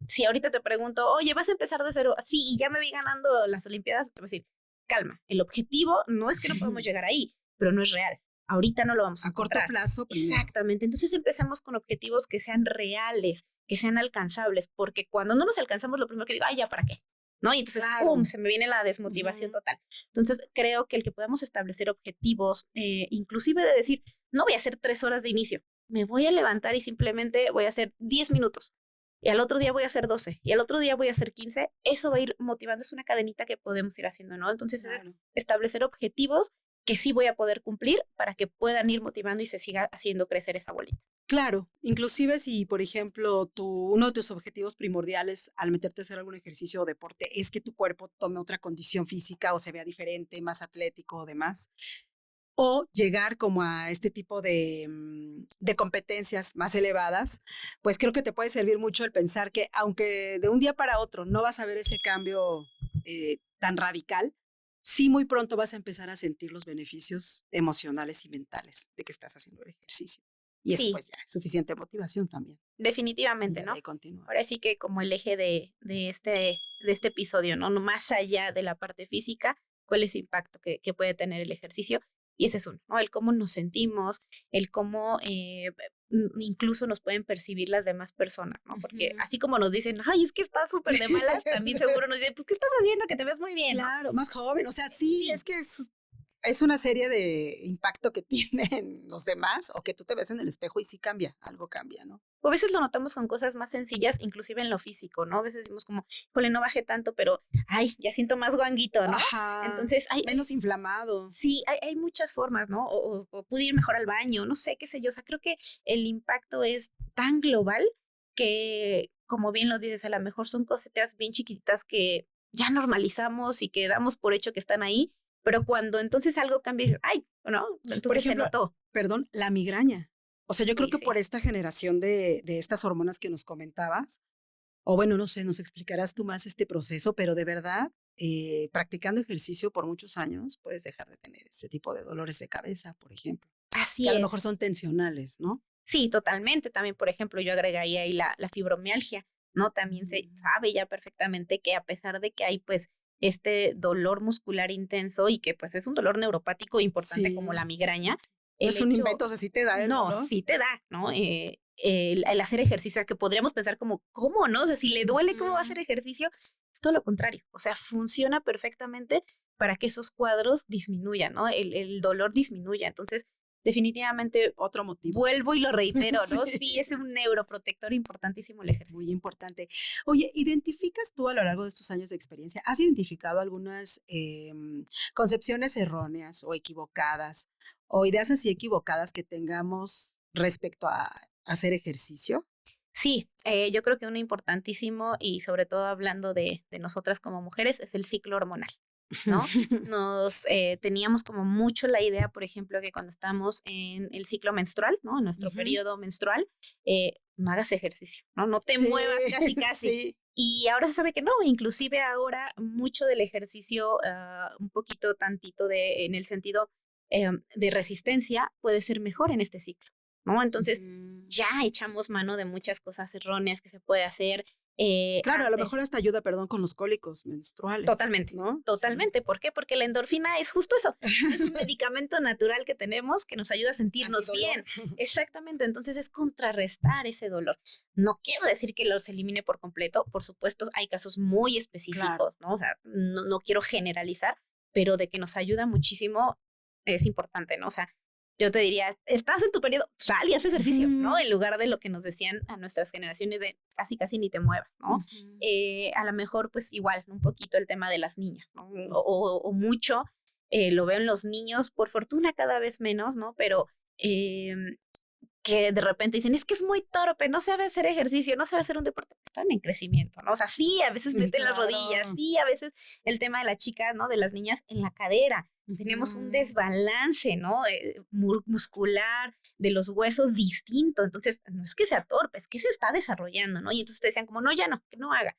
[SPEAKER 4] si ahorita te pregunto, oye, ¿vas a empezar de cero? Sí, y ya me vi ganando las Olimpiadas, te voy a decir, calma, el objetivo no es que no podemos llegar ahí, pero no es real. Ahorita no lo vamos a encontrar.
[SPEAKER 3] Corto plazo. Primero.
[SPEAKER 4] Exactamente. Entonces empecemos con objetivos que sean reales, que sean alcanzables, porque cuando no los alcanzamos, lo primero que digo, ay, ¿ya para qué? ¿No? Y entonces, ¡pum!, se me viene la desmotivación total. Entonces, creo que el que podamos establecer objetivos, inclusive de decir, no voy a hacer 3 horas de inicio, me voy a levantar y simplemente voy a hacer 10 minutos. Y al otro día voy a hacer 12, y al otro día voy a hacer 15, eso va a ir motivando, es una cadenita que podemos ir haciendo, ¿no? Entonces, es establecer objetivos que sí voy a poder cumplir para que puedan ir motivando y se siga haciendo crecer esa bolita.
[SPEAKER 3] Claro, inclusive si, por ejemplo, uno de tus objetivos primordiales al meterte a hacer algún ejercicio o deporte es que tu cuerpo tome otra condición física o se vea diferente, más atlético o demás, o llegar como a este tipo de competencias más elevadas, pues creo que te puede servir mucho el pensar que aunque de un día para otro no vas a ver ese cambio tan radical, sí muy pronto vas a empezar a sentir los beneficios emocionales y mentales de que estás haciendo el ejercicio. Y eso
[SPEAKER 4] Sí,
[SPEAKER 3] pues ya es suficiente motivación también. Y
[SPEAKER 4] definitivamente,
[SPEAKER 3] ya de
[SPEAKER 4] ¿no?
[SPEAKER 3] ahí continúas.
[SPEAKER 4] Ahora sí que como el eje de este episodio, ¿no? No más allá de la parte física, ¿cuál es el impacto que puede tener el ejercicio? Y ese es uno, ¿no? El cómo nos sentimos, el cómo incluso nos pueden percibir las demás personas, ¿no? Porque
[SPEAKER 3] Ujú.
[SPEAKER 4] así como nos dicen, ay, es que estás súper de malas, también seguro nos dicen, pues, ¿qué estás haciendo? Que te ves muy bien, ¿no?
[SPEAKER 3] Claro, más joven, o sea, sí,
[SPEAKER 4] Sí.
[SPEAKER 3] es que es una serie de impacto que tienen los demás o que tú te ves en el espejo y sí cambia, algo cambia, ¿no?
[SPEAKER 4] O a veces lo notamos con cosas más sencillas, inclusive en lo físico, ¿no? A veces decimos como, híjole, no bajé tanto, pero, ay, ya siento más guanguito, ¿no?
[SPEAKER 3] Ajá,
[SPEAKER 4] Entonces,
[SPEAKER 3] menos inflamado.
[SPEAKER 4] sí, hay muchas formas, ¿no? O pude ir mejor al baño, no sé, qué sé yo. O sea, creo que el impacto es tan global que, como bien lo dices, a lo mejor son cositas bien chiquititas que ya normalizamos y que damos por hecho que están ahí, pero cuando entonces algo cambia, dices, ay, ¿no?
[SPEAKER 3] Por
[SPEAKER 4] Entonces se
[SPEAKER 3] ejemplo,
[SPEAKER 4] notó.
[SPEAKER 3] perdón, la migraña. O sea, yo creo
[SPEAKER 4] Uy,
[SPEAKER 3] que por
[SPEAKER 4] sí.
[SPEAKER 3] esta generación de estas hormonas que nos comentabas, o bueno, no sé, nos explicarás tú más este proceso, pero de verdad, practicando ejercicio por muchos años, puedes dejar de tener ese tipo de dolores de cabeza, por ejemplo, que
[SPEAKER 4] Así
[SPEAKER 3] a lo mejor
[SPEAKER 4] es.
[SPEAKER 3] son tensionales, ¿no?
[SPEAKER 4] Sí, totalmente. También, por ejemplo, yo agregaría ahí la fibromialgia, ¿no? También se
[SPEAKER 3] Mm.
[SPEAKER 4] sabe ya perfectamente que a pesar de que hay pues este dolor muscular intenso y que pues es un dolor neuropático importante como la
[SPEAKER 3] Sí, sí,
[SPEAKER 4] migraña,
[SPEAKER 3] sí. No
[SPEAKER 4] el
[SPEAKER 3] es un
[SPEAKER 4] hecho,
[SPEAKER 3] invento, o sea, sí te da el
[SPEAKER 4] no,
[SPEAKER 3] dolor.
[SPEAKER 4] sí te da, ¿no? El hacer ejercicio, que podríamos pensar como, ¿cómo no? O sea, si le duele, ¿cómo va a hacer
[SPEAKER 3] Ujú.
[SPEAKER 4] ejercicio? Es todo lo contrario. O sea, funciona perfectamente para que esos cuadros disminuyan, ¿no? El dolor disminuya. Entonces, definitivamente
[SPEAKER 3] Otro motivo.
[SPEAKER 4] vuelvo y lo reitero, ¿no? Sí, es
[SPEAKER 3] Sí.
[SPEAKER 4] un neuroprotector importantísimo el
[SPEAKER 3] Muy
[SPEAKER 4] ejercicio.
[SPEAKER 3] importante. Oye, ¿identificas tú a lo largo de estos años de experiencia, has identificado algunas concepciones erróneas o equivocadas o ideas así equivocadas que tengamos respecto a hacer ejercicio?
[SPEAKER 4] Sí, yo creo que uno importantísimo y sobre todo hablando de nosotras como mujeres es el ciclo hormonal, ¿no? Nos teníamos como mucho la idea, por ejemplo, que cuando estamos en el ciclo menstrual, ¿no? En nuestro
[SPEAKER 3] Ujú.
[SPEAKER 4] periodo menstrual, no hagas ejercicio, ¿no? No te
[SPEAKER 3] Sí,
[SPEAKER 4] muevas casi, casi.
[SPEAKER 3] sí.
[SPEAKER 4] Y ahora se sabe que no, inclusive ahora mucho del ejercicio, un poquito tantito en el sentido de resistencia puede ser mejor en este ciclo, ¿no? Entonces,
[SPEAKER 3] Ujú.
[SPEAKER 4] ya echamos mano de muchas cosas erróneas que se puede hacer
[SPEAKER 3] Claro, a lo mejor
[SPEAKER 4] antes.
[SPEAKER 3] hasta ayuda, perdón, con los cólicos menstruales,
[SPEAKER 4] Totalmente,
[SPEAKER 3] ¿no? Sí.
[SPEAKER 4] totalmente. ¿Por qué? Porque la endorfina es justo eso. Es un medicamento natural que tenemos que nos ayuda a sentirnos
[SPEAKER 3] Antidolor.
[SPEAKER 4] bien. Exactamente. Entonces es contrarrestar ese dolor. No quiero decir que los elimine por completo. Por supuesto, hay casos muy
[SPEAKER 3] Claro.
[SPEAKER 4] específicos, ¿no? O sea, no quiero generalizar, pero de que nos ayuda muchísimo es importante, ¿no? O sea, yo te diría, estás en tu periodo, sal y haz ejercicio, ¿no?
[SPEAKER 3] Ujú,
[SPEAKER 4] En lugar de lo que nos decían a nuestras generaciones de casi, casi ni te muevas, ¿no?
[SPEAKER 3] ujú,
[SPEAKER 4] A lo mejor, pues igual, un poquito el tema de las niñas, ¿no? O mucho, lo veo en los niños, por fortuna cada vez menos, ¿no? Pero que de repente dicen, es que es muy torpe, no sabe hacer ejercicio, no sabe hacer un deporte, están en crecimiento, ¿no? O sea, sí, a veces meten las rodillas,
[SPEAKER 3] claro.
[SPEAKER 4] sí, a veces el tema de las chicas, ¿no? De las niñas en la cadera. Tenemos un
[SPEAKER 3] Ujú.
[SPEAKER 4] desbalance, ¿no? Muscular, de los huesos distinto. Entonces, no es que sea torpe, es que se está desarrollando, ¿no? Y entonces te decían como, no, ya no, que no haga.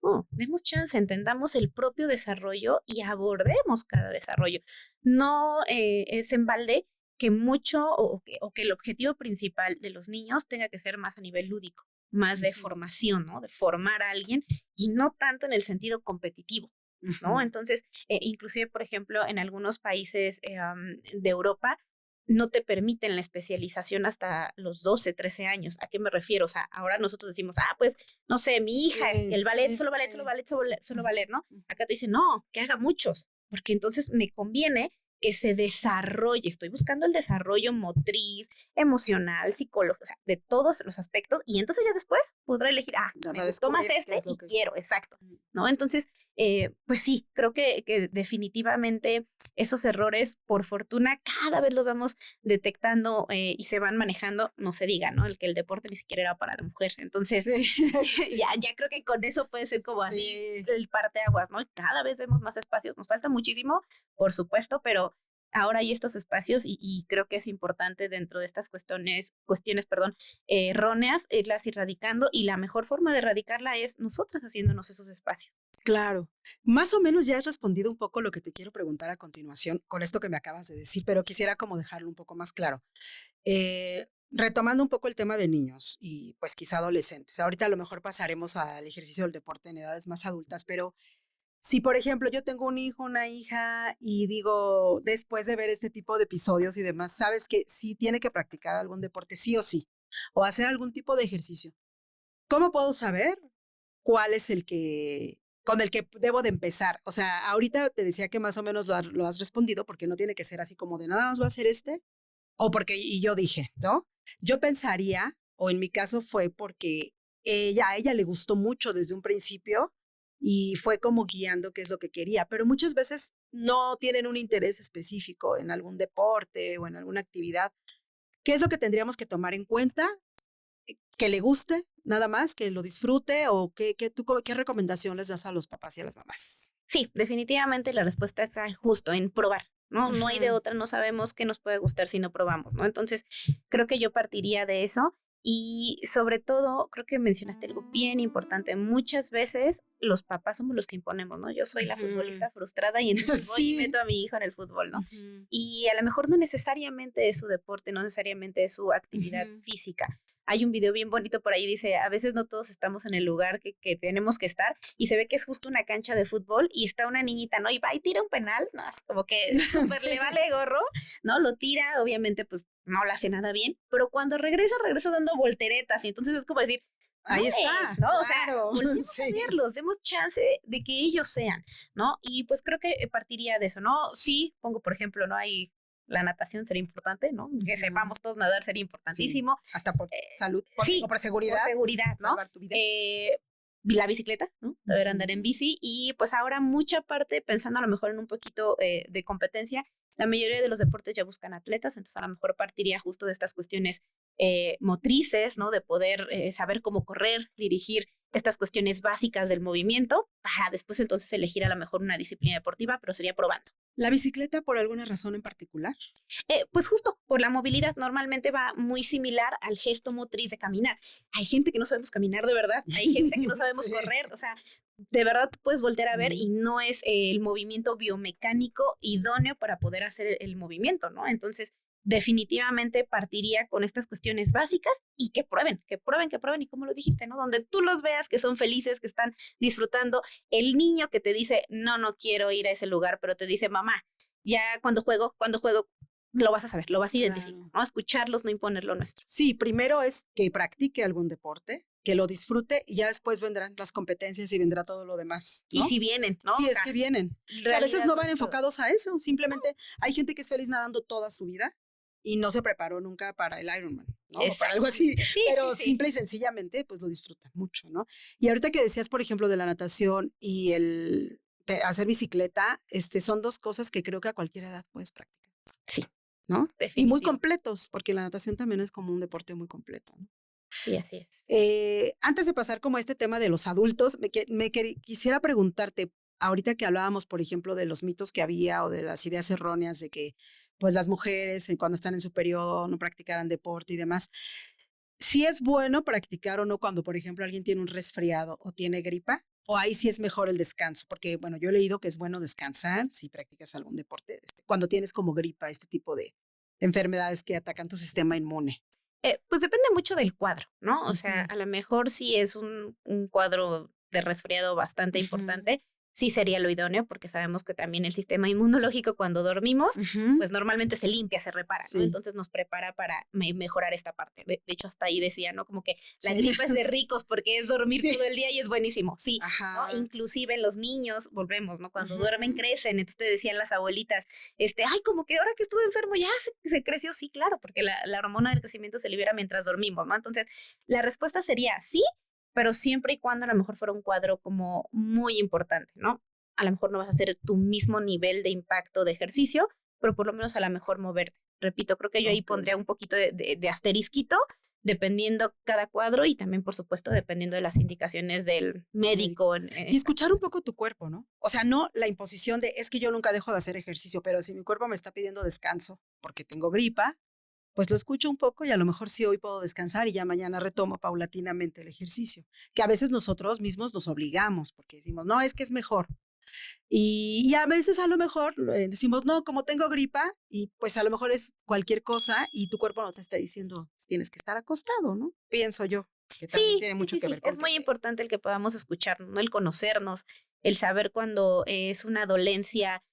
[SPEAKER 4] No, demos chance, entendamos el propio desarrollo y abordemos cada desarrollo. No es en balde que mucho o que el objetivo principal de los niños tenga que ser más a nivel lúdico, más de
[SPEAKER 3] Ujú,
[SPEAKER 4] formación, ¿no? De formar a alguien y no tanto en el sentido competitivo, ¿no?
[SPEAKER 3] ujú.
[SPEAKER 4] Entonces, inclusive, por ejemplo, en algunos países de Europa, no te permiten la especialización hasta los 12, 13 años. ¿A qué me refiero? O sea, ahora nosotros decimos, pues no sé, mi hija,
[SPEAKER 3] Sí,
[SPEAKER 4] el ballet,
[SPEAKER 3] sí,
[SPEAKER 4] solo ballet, solo
[SPEAKER 3] sí.
[SPEAKER 4] ballet, solo
[SPEAKER 3] Ujú,
[SPEAKER 4] ballet, ¿no?
[SPEAKER 3] ujú.
[SPEAKER 4] Acá te dicen, no, que haga muchos, porque entonces me conviene que se desarrolle. Estoy buscando el desarrollo motriz, emocional, psicológico, o sea, de todos los aspectos. Y entonces ya después podrá elegir,
[SPEAKER 3] Ya
[SPEAKER 4] me
[SPEAKER 3] va a
[SPEAKER 4] gustó más
[SPEAKER 3] descubrir qué
[SPEAKER 4] este
[SPEAKER 3] es lo
[SPEAKER 4] y
[SPEAKER 3] que
[SPEAKER 4] quiero, exacto,
[SPEAKER 3] mm,
[SPEAKER 4] ¿no? Entonces, pues sí, creo que definitivamente esos errores, por fortuna, cada vez los vamos detectando y se van manejando, no se diga, ¿no? El que el deporte ni siquiera era para la mujer. Entonces,
[SPEAKER 3] sí,
[SPEAKER 4] ya,
[SPEAKER 3] sí,
[SPEAKER 4] ya creo que con eso puede ser como así
[SPEAKER 3] sí.
[SPEAKER 4] el parteaguas, ¿no? Cada vez vemos más espacios, nos falta muchísimo, por supuesto, pero ahora hay estos espacios y creo que es importante dentro de estas cuestiones, perdón, erróneas, irlas erradicando, y la mejor forma de erradicarla es nosotras haciéndonos esos espacios.
[SPEAKER 3] Claro. Más o menos ya has respondido un poco lo que te quiero preguntar a continuación con esto que me acabas de decir, pero quisiera como dejarlo un poco más claro. Retomando un poco el tema de niños y pues quizá adolescentes. Ahorita a lo mejor pasaremos al ejercicio del deporte en edades más adultas, pero si por ejemplo yo tengo un hijo, una hija y digo, después de ver este tipo de episodios y demás, sabes que sí tiene que practicar algún deporte, sí o sí, o hacer algún tipo de ejercicio. ¿Cómo puedo saber cuál es el que, con el que debo de empezar? O sea, ahorita te decía que más o menos lo has respondido, porque no tiene que ser así como de nada más va a ser este, o porque, y yo dije, ¿no? Yo pensaría, o en mi caso fue porque a ella le gustó mucho desde un principio y fue como guiando qué es lo que quería, pero muchas veces no tienen un interés específico en algún deporte o en alguna actividad. ¿Qué es lo que tendríamos que tomar en cuenta? Que le guste, nada más, que lo disfrute, o qué recomendación les das a los papás y a las mamás.
[SPEAKER 4] Sí, definitivamente la respuesta está justo en probar, ¿no? No hay de
[SPEAKER 3] Ujú.
[SPEAKER 4] otra, no sabemos qué nos puede gustar si no probamos, ¿no? Entonces, creo que yo partiría de eso, y sobre todo, creo que mencionaste algo bien importante. Muchas veces los papás somos los que imponemos, ¿no? Yo soy la
[SPEAKER 3] Ujú.
[SPEAKER 4] futbolista frustrada y entonces voy y
[SPEAKER 3] Sí.
[SPEAKER 4] meto a mi hijo en el fútbol, ¿no?
[SPEAKER 3] Ujú.
[SPEAKER 4] Y a lo mejor no necesariamente es su deporte, no necesariamente es su actividad
[SPEAKER 3] Ujú.
[SPEAKER 4] física. Hay un video bien bonito por ahí, dice, a veces no todos estamos en el lugar que tenemos que estar, y se ve que es justo una cancha de fútbol y está una niñita, ¿no? Y va y tira un penal, ¿no? Así como que súper le
[SPEAKER 3] Sí.
[SPEAKER 4] vale gorro, ¿no? Lo tira, obviamente, pues no lo hace nada bien, pero cuando regresa dando volteretas, y entonces es como decir,
[SPEAKER 3] Ahí
[SPEAKER 4] mames,
[SPEAKER 3] está,
[SPEAKER 4] ¿no? O sea,
[SPEAKER 3] claro.
[SPEAKER 4] volvemos a
[SPEAKER 3] Sí.
[SPEAKER 4] verlos, demos chance de que ellos sean, ¿no? Y pues creo que partiría de eso, ¿no? Sí, pongo por ejemplo, ¿no? Hay la natación sería importante, ¿no? Que
[SPEAKER 3] Ujú.
[SPEAKER 4] sepamos todos nadar sería
[SPEAKER 3] Sí,
[SPEAKER 4] importantísimo.
[SPEAKER 3] hasta por salud, digo,
[SPEAKER 4] Sí,
[SPEAKER 3] por
[SPEAKER 4] por
[SPEAKER 3] seguridad,
[SPEAKER 4] seguridad, ¿no?
[SPEAKER 3] salvar tu vida.
[SPEAKER 4] La bicicleta, ¿no? Saber andar en
[SPEAKER 3] Ujú.
[SPEAKER 4] bici, y pues ahora mucha parte, pensando a lo mejor en un poquito de competencia, la mayoría de los deportes ya buscan atletas, entonces a lo mejor partiría justo de estas cuestiones motrices, ¿no? De poder saber cómo correr, dirigir estas cuestiones básicas del movimiento, para después entonces elegir a lo mejor una disciplina deportiva, pero sería probando.
[SPEAKER 3] ¿La bicicleta por alguna razón en particular?
[SPEAKER 4] Pues justo por la movilidad, normalmente va muy similar al gesto motriz de caminar. Hay gente que no sabemos caminar de verdad, hay gente que no sabemos
[SPEAKER 3] Sí.
[SPEAKER 4] correr, o sea, de verdad puedes voltear a ver y
[SPEAKER 3] Sí.
[SPEAKER 4] no es el movimiento biomecánico idóneo para poder hacer el movimiento, ¿no? Entonces, definitivamente partiría con estas cuestiones básicas, y que prueben, que prueben, que prueben, y como lo dijiste, ¿no? Donde tú los veas que son felices, que están disfrutando. El niño que te dice, no, no quiero ir a ese lugar, pero te dice, mamá, ya cuando juego, lo vas a saber, lo vas a identificar,
[SPEAKER 3] Claro.
[SPEAKER 4] ¿no? Escucharlos, no imponer lo nuestro.
[SPEAKER 3] Sí, primero es que practique algún deporte, que lo disfrute y ya después vendrán las competencias y vendrá todo lo demás,
[SPEAKER 4] Y
[SPEAKER 3] ¿no?
[SPEAKER 4] si vienen, ¿no?
[SPEAKER 3] Sí,
[SPEAKER 4] O
[SPEAKER 3] es
[SPEAKER 4] sea,
[SPEAKER 3] que vienen.
[SPEAKER 4] en
[SPEAKER 3] Y a veces
[SPEAKER 4] realidad
[SPEAKER 3] no
[SPEAKER 4] no
[SPEAKER 3] van
[SPEAKER 4] es todo.
[SPEAKER 3] enfocados a eso, simplemente hay gente que es feliz nadando toda su vida y no se preparó nunca para el Ironman, ¿no? O para algo así,
[SPEAKER 4] Exactamente. Sí, sí,
[SPEAKER 3] pero
[SPEAKER 4] sí.
[SPEAKER 3] simple y sencillamente pues lo disfrutan mucho, ¿no? Y ahorita que decías, por ejemplo, de la natación y el hacer bicicleta, son dos cosas que creo que a cualquier edad puedes practicar,
[SPEAKER 4] Sí,
[SPEAKER 3] ¿no? Y muy
[SPEAKER 4] definitivo.
[SPEAKER 3] completos, porque la natación también es como un deporte muy completo, ¿no?
[SPEAKER 4] Sí, así es.
[SPEAKER 3] Antes de pasar como a este tema de los adultos, quisiera preguntarte, ahorita que hablábamos, por ejemplo, de los mitos que había o de las ideas erróneas de que pues las mujeres cuando están en su periodo no practicaran deporte y demás, ¿si es bueno practicar o no cuando, por ejemplo, alguien tiene un resfriado o tiene gripa? ¿O ahí sí es mejor el descanso? Porque, bueno, yo he leído que es bueno descansar si practicas algún deporte, cuando tienes como gripa, este tipo de enfermedades que atacan tu sistema inmune.
[SPEAKER 4] Pues depende mucho del cuadro, ¿no? O sea,
[SPEAKER 3] Ujú,
[SPEAKER 4] a lo mejor si es un cuadro de resfriado bastante
[SPEAKER 3] ujú,
[SPEAKER 4] importante, sí sería lo idóneo, porque sabemos que también el sistema inmunológico cuando dormimos,
[SPEAKER 3] ujú.
[SPEAKER 4] pues normalmente se limpia, se repara, ¿no?
[SPEAKER 3] Sí,
[SPEAKER 4] Entonces nos prepara para mejorar esta parte. De hecho, hasta ahí decía, ¿no? Como que la
[SPEAKER 3] sí.
[SPEAKER 4] gripa es de ricos porque es dormir
[SPEAKER 3] Sí.
[SPEAKER 4] todo el día y es buenísimo. Sí, ¿no?
[SPEAKER 3] Ajá.
[SPEAKER 4] Inclusive en los niños, volvemos, ¿no? Cuando duermen,
[SPEAKER 3] Ujú.
[SPEAKER 4] crecen. Entonces te decían las abuelitas, ay, como que ahora que estuve enfermo ya se creció. Sí, claro, porque la hormona del crecimiento se libera mientras dormimos, ¿no? Entonces, la respuesta sería sí, pero siempre y cuando a lo mejor fuera un cuadro como muy importante, ¿no? A lo mejor no vas a hacer tu mismo nivel de impacto de ejercicio, pero por lo menos a lo mejor moverte. Repito, creo que yo ahí
[SPEAKER 3] Ok.
[SPEAKER 4] pondría un poquito de asterisquito dependiendo cada cuadro y también, por supuesto, dependiendo de las indicaciones del médico.
[SPEAKER 3] Y escuchar un poco tu cuerpo, ¿no? O sea, no la imposición de, es que yo nunca dejo de hacer ejercicio, pero si mi cuerpo me está pidiendo descanso porque tengo gripa, pues lo escucho un poco y a lo mejor sí hoy puedo descansar y ya mañana retomo paulatinamente el ejercicio, que a veces nosotros mismos nos obligamos porque decimos, no, es que es mejor. Y a veces a lo mejor decimos, no, como tengo gripa, y pues a lo mejor es cualquier cosa y tu cuerpo no te está diciendo, "Pues, tienes que estar acostado, ¿no? Pienso yo, que también
[SPEAKER 4] Sí,
[SPEAKER 3] tiene mucho
[SPEAKER 4] sí,
[SPEAKER 3] que
[SPEAKER 4] sí,
[SPEAKER 3] ver con
[SPEAKER 4] es muy importante el que podamos escucharnos, ¿no? El conocernos, el saber cuando es una dolencia,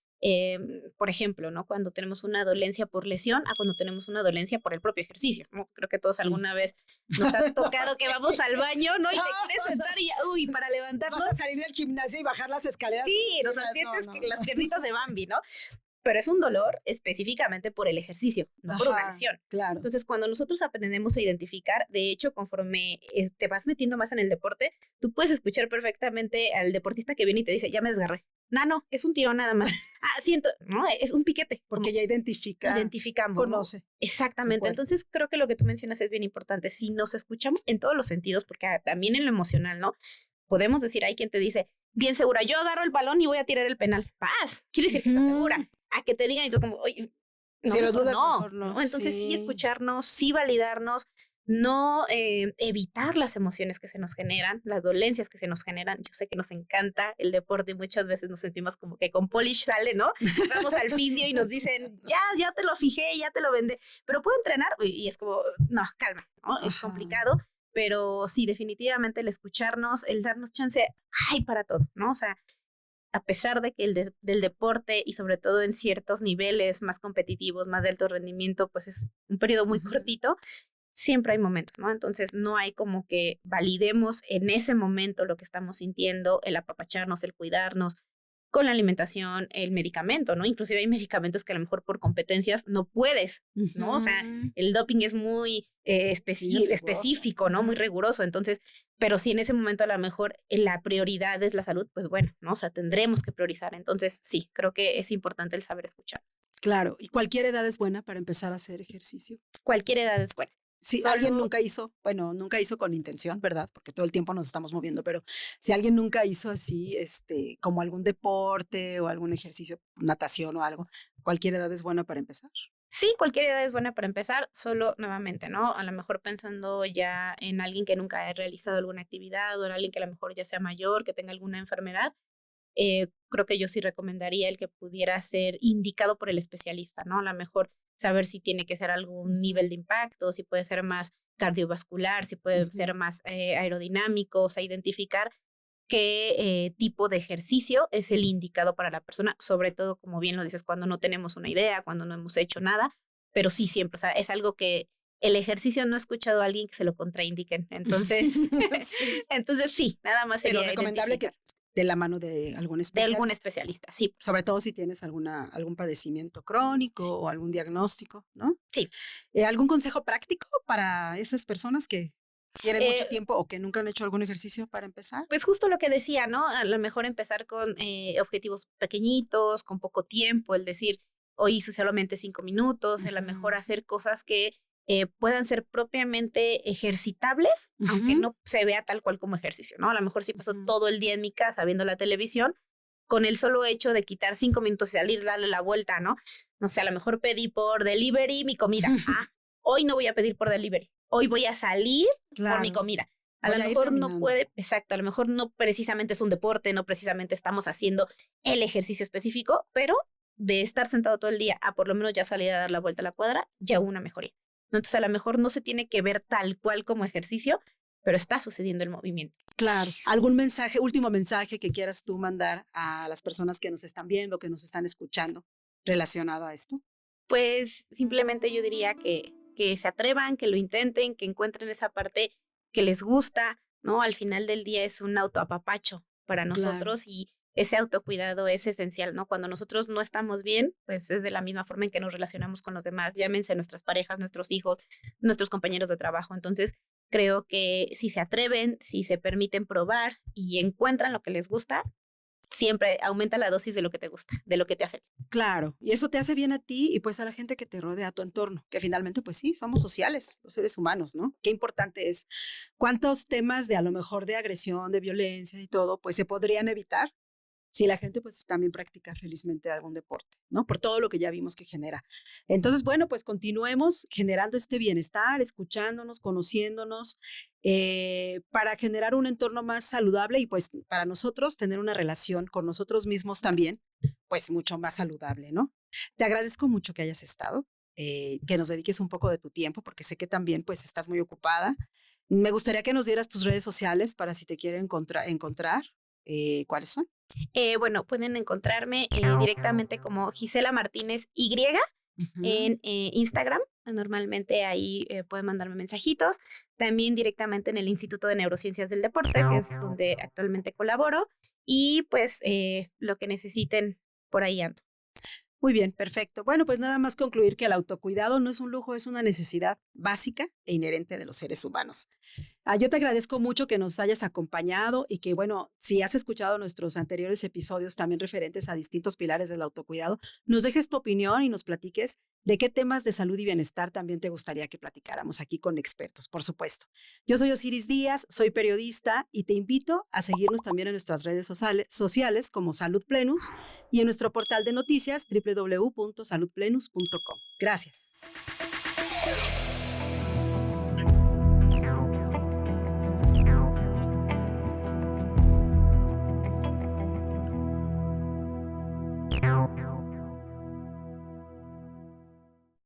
[SPEAKER 4] por ejemplo, ¿no? Cuando tenemos una dolencia por lesión a cuando tenemos una dolencia por el propio ejercicio, ¿no? Creo que todos
[SPEAKER 3] Sí.
[SPEAKER 4] alguna vez nos ha tocado que vamos al baño, ¿no? Y te quieres sentar y, uy, para levantarnos.
[SPEAKER 3] Vas a salir del gimnasio y bajar las escaleras.
[SPEAKER 4] Sí, nos sientes que las piernitas de Bambi, ¿no? Pero es un dolor específicamente por el ejercicio, no por una
[SPEAKER 3] Ajá,
[SPEAKER 4] lesión.
[SPEAKER 3] claro.
[SPEAKER 4] Entonces, cuando nosotros aprendemos a identificar, de hecho, conforme te vas metiendo más en el deporte, tú puedes escuchar perfectamente al deportista que viene y te dice, ya me desgarré. No, es un tirón nada más. Siento, no, es un piquete.
[SPEAKER 3] Porque ya
[SPEAKER 4] Identificamos,
[SPEAKER 3] conoce.
[SPEAKER 4] ¿no? Exactamente. Entonces, creo que lo que tú mencionas es bien importante. Si nos escuchamos en todos los sentidos, porque también en lo emocional, ¿no? Podemos decir, hay quien te dice, bien segura, yo agarro el balón y voy a tirar el penal. Paz, quiere decir que estás segura. A que te digan y tú como, oye, no,
[SPEAKER 3] si lo dudas,
[SPEAKER 4] no,
[SPEAKER 3] mejor no.
[SPEAKER 4] ¿no? Entonces sí escucharnos, sí validarnos, no evitar las emociones que se nos generan, las dolencias que se nos generan. Yo sé que nos encanta el deporte y muchas veces nos sentimos como que con polish sale, ¿no? Vamos al fisio y nos dicen, ya te lo fijé, ya te lo vendé, pero puedo entrenar. Y es como, no, calma, ¿no? Es complicado. Pero sí, definitivamente el escucharnos, el darnos chance, hay para todo, ¿no? O sea, a pesar de que del deporte y sobre todo en ciertos niveles más competitivos, más de alto rendimiento, pues es un periodo muy cortito, siempre hay momentos, ¿no? Entonces no hay como que validemos en ese momento lo que estamos sintiendo, el apapacharnos, el cuidarnos con la alimentación, el medicamento, ¿no? Inclusive hay medicamentos que a lo mejor por competencias no puedes, ¿no? O sea, el doping es muy específico, ¿no? Muy riguroso. Entonces, pero si en ese momento a lo mejor la prioridad es la salud, pues bueno, ¿no? O sea, tendremos que priorizar. Entonces, sí, creo que es importante el saber escuchar.
[SPEAKER 3] Claro, y cualquier edad es buena para empezar a hacer ejercicio.
[SPEAKER 4] Cualquier edad es buena.
[SPEAKER 3] Si alguien nunca hizo con intención, ¿verdad? Porque todo el tiempo nos estamos moviendo, pero si alguien nunca hizo así, como algún deporte o algún ejercicio, natación o algo, cualquier edad es buena para empezar.
[SPEAKER 4] Sí, cualquier edad es buena para empezar, solo nuevamente, ¿no? A lo mejor pensando ya en alguien que nunca ha realizado alguna actividad o en alguien que a lo mejor ya sea mayor, que tenga alguna enfermedad, creo que yo sí recomendaría el que pudiera ser indicado por el especialista, ¿no? A lo mejor saber si tiene que ser algún nivel de impacto, si puede ser más cardiovascular, si puede ser más aerodinámico, o sea, identificar qué tipo de ejercicio es el indicado para la persona, sobre todo, como bien lo dices, cuando no tenemos una idea, cuando no hemos hecho nada, pero sí siempre, o sea, es algo que el ejercicio no he escuchado a alguien que se lo contraindiquen, entonces, entonces sí, nada más sería
[SPEAKER 3] pero recomendable que de la mano de algún especialista.
[SPEAKER 4] De algún especialista, sí.
[SPEAKER 3] Sobre todo si tienes algún padecimiento crónico o algún diagnóstico, ¿no?
[SPEAKER 4] Sí.
[SPEAKER 3] ¿Algún consejo práctico para esas personas que tienen mucho tiempo o que nunca han hecho algún ejercicio para empezar?
[SPEAKER 4] Pues justo lo que decía, ¿no? A lo mejor empezar con objetivos pequeñitos, con poco tiempo, el decir, hoy hice solamente 5 minutos, a lo mejor hacer cosas que puedan ser propiamente ejercitables, aunque no se vea tal cual como ejercicio, ¿no? A lo mejor si paso todo el día en mi casa viendo la televisión, con el solo hecho de quitar 5 minutos y salir, darle la vuelta, ¿no? No sé, a lo mejor pedí por delivery mi comida. Hoy no voy a pedir por delivery. Hoy voy a salir por mi comida. A lo mejor no puede, exacto, a lo mejor no precisamente es un deporte, no precisamente estamos haciendo el ejercicio específico, pero de estar sentado todo el día a por lo menos ya salir a dar la vuelta a la cuadra, ya hubo una mejoría. Entonces a lo mejor no se tiene que ver tal cual como ejercicio, pero está sucediendo el movimiento.
[SPEAKER 3] Claro. ¿Algún último mensaje que quieras tú mandar a las personas que nos están viendo, que nos están escuchando relacionado a esto?
[SPEAKER 4] Pues simplemente yo diría que se atrevan, que lo intenten, que encuentren esa parte que les gusta, ¿no? Al final del día es un autoapapacho para nosotros y ese autocuidado es esencial, ¿no? Cuando nosotros no estamos bien, pues es de la misma forma en que nos relacionamos con los demás, llámense nuestras parejas, nuestros hijos, nuestros compañeros de trabajo. Entonces, creo que si se atreven, si se permiten probar y encuentran lo que les gusta, siempre aumenta la dosis de lo que te gusta, de lo que te hace bien.
[SPEAKER 3] Claro, y eso te hace bien a ti y pues a la gente que te rodea, a tu entorno, que finalmente pues sí, somos sociales, los seres humanos, ¿no? Qué importante es cuántos temas de a lo mejor de agresión, de violencia y todo, pues se podrían evitar si la gente pues también practica felizmente algún deporte, ¿no? Por todo lo que ya vimos que genera. Entonces, bueno, pues continuemos generando este bienestar, escuchándonos, conociéndonos, para generar un entorno más saludable y pues para nosotros tener una relación con nosotros mismos también, pues mucho más saludable, ¿no? Te agradezco mucho que hayas estado, que nos dediques un poco de tu tiempo, porque sé que también pues estás muy ocupada. Me gustaría que nos dieras tus redes sociales para si te quieren encontrar, ¿cuáles son?
[SPEAKER 4] Bueno, pueden encontrarme directamente como Gisela Martínez Y en Instagram. Normalmente ahí pueden mandarme mensajitos. También directamente en el Instituto de Neurociencias del Deporte, que es donde actualmente colaboro. Y pues lo que necesiten, por ahí ando.
[SPEAKER 3] Muy bien, perfecto. Bueno, pues nada más concluir que el autocuidado no es un lujo, es una necesidad básica e inherente de los seres humanos. Yo te agradezco mucho que nos hayas acompañado y que, bueno, si has escuchado nuestros anteriores episodios también referentes a distintos pilares del autocuidado, nos dejes tu opinión y nos platiques de qué temas de salud y bienestar también te gustaría que platicáramos aquí con expertos, por supuesto. Yo soy Osiris Díaz, soy periodista y te invito a seguirnos también en nuestras redes sociales como Salud Plenus y en nuestro portal de noticias www.saludplenus.com. Gracias.